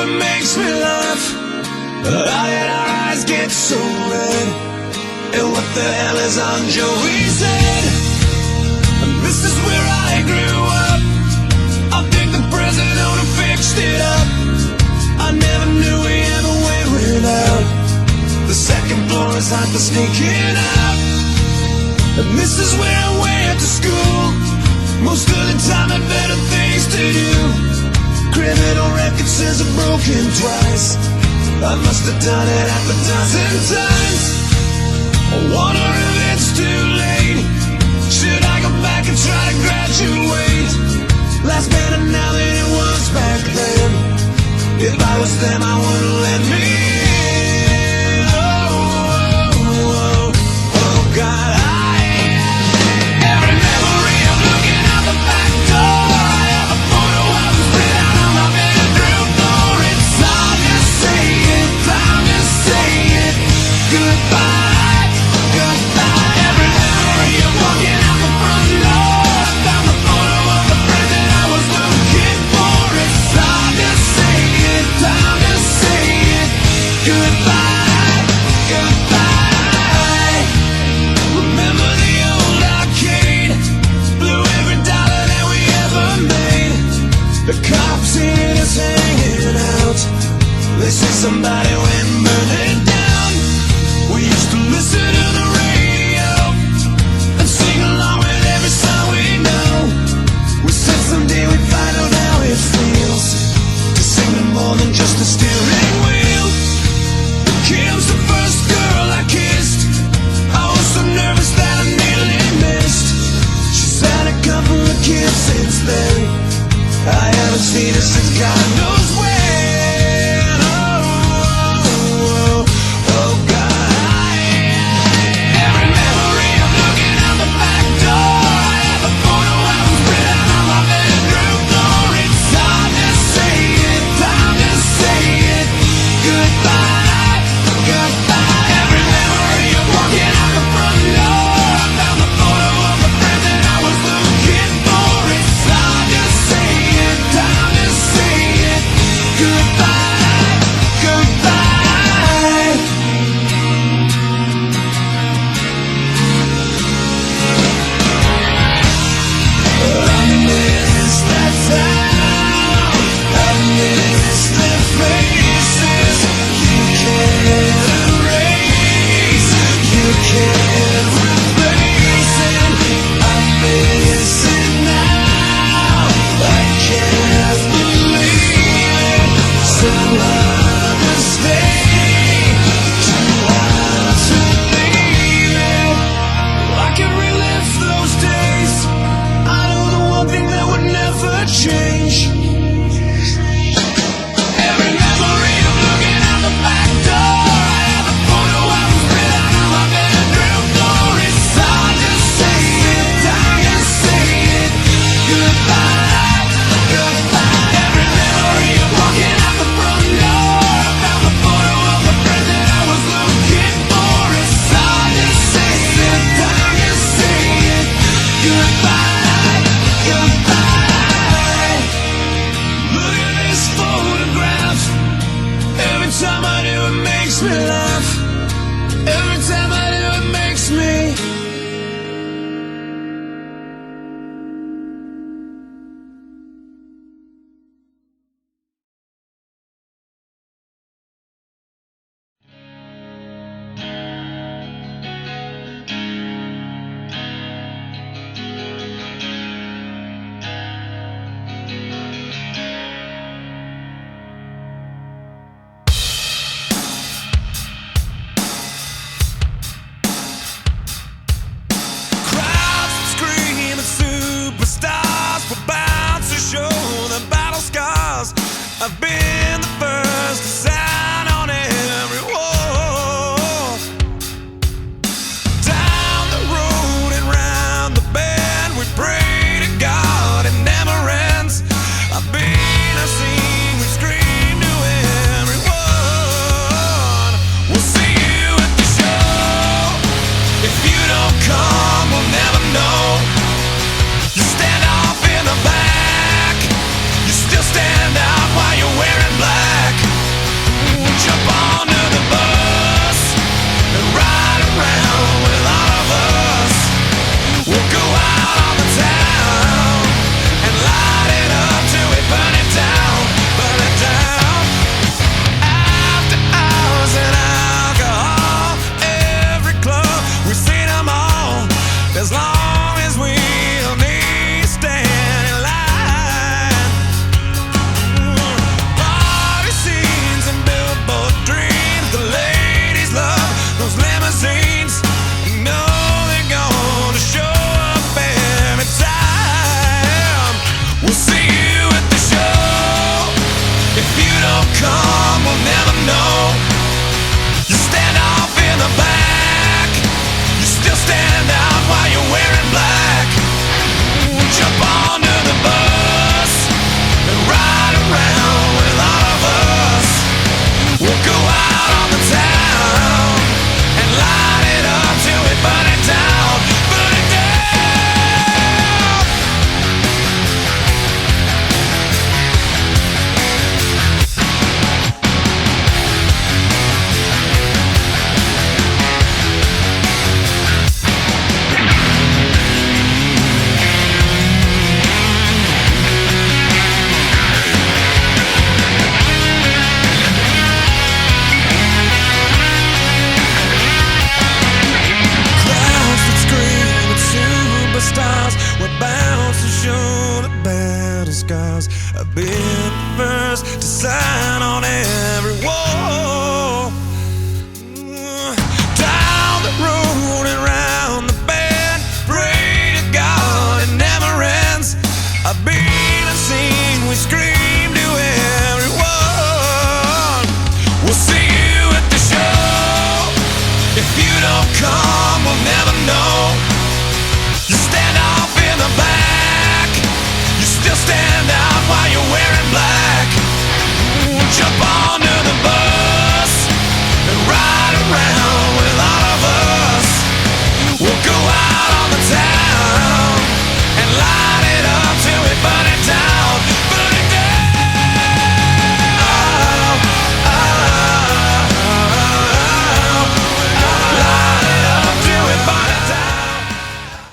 it makes me laugh. How did our eyes get so red? And what the hell is on Joey's head? And this is where I grew up. I think the president who fixed it up. I never knew we ever went without. The second floor is hot for sneaking out. And this is where I went to school. Most of the time had better things to do. Criminal record says I've broken twice. I must have done it half a dozen times. I wonder if it's too late. Should I go back and try to graduate? Life's better now than it was back then. If I was them, I wouldn't let me in. Oh God, every memory of looking out the back door. I have a photo of us written out on my bedroom floor. It's time to say it, time to say it. Goodbye, goodbye. Every memory of walking out the front door. I found the photo of the friend that I was looking for. It's time to say it, time to say it. Goodbye, goodbye. Remember the old arcade? Blew every dollar that we ever made. The cops seen us hanging out. They say somebody went and burned it down. We used to listen to the radio and sing along with every song we know. We said someday we'd find out how it feels to sing to more than just a steering wheel. Kim's the first girl I kissed. I was so nervous that I nearly missed. She's had a couple of kids since then. I haven't seen her since God knows when. Oh God, every memory of looking out the back door. I have a photo of us written out on my bedroom floor. It's time to say it, time to say it. Goodbye, goodbye. Every memory of walking out the front door. I found the photo of the friend that I was looking for. It's time to say it, time to say it. Goodbye, goodbye. I miss that town. I miss the faces. You can't erase. You can't replace it. I miss it now. I can't believe it. So hard to stay. Too hard to leave it. I can relive those days. I know the one thing that would never change. Every memory of looking out the back door. I have a photo of us written out on my bedroom floor. It's time to say it, time to say it. Goodbye, goodbye. Every memory of walking out the front door. I found the photo of the friend that I was looking for. It's time to say it, time to say it. Goodbye, goodbye. Look at this photograph. Every time I do it makes me laugh. Every time I do it makes me. Crowds screaming, superstars were bound to show the battle scars. I've been the first to sign on every wall. Down the road and round the bend, we pray to God it never ends. I've been, I've seen, we scream to everyone. We'll see you at the show. If you don't come, we'll never know. You stand off in the back. You still stand out while you're wearing stars. We're bound to show the battle scars. I've been the first to sign on every wall. Down the road and round the bend, pray to God it never ends. I've been and seen, we scream to everyone. We'll see you at the show. If you don't come, we'll never know. You stand off in the back, you still stand out while you're wearing black. Jump on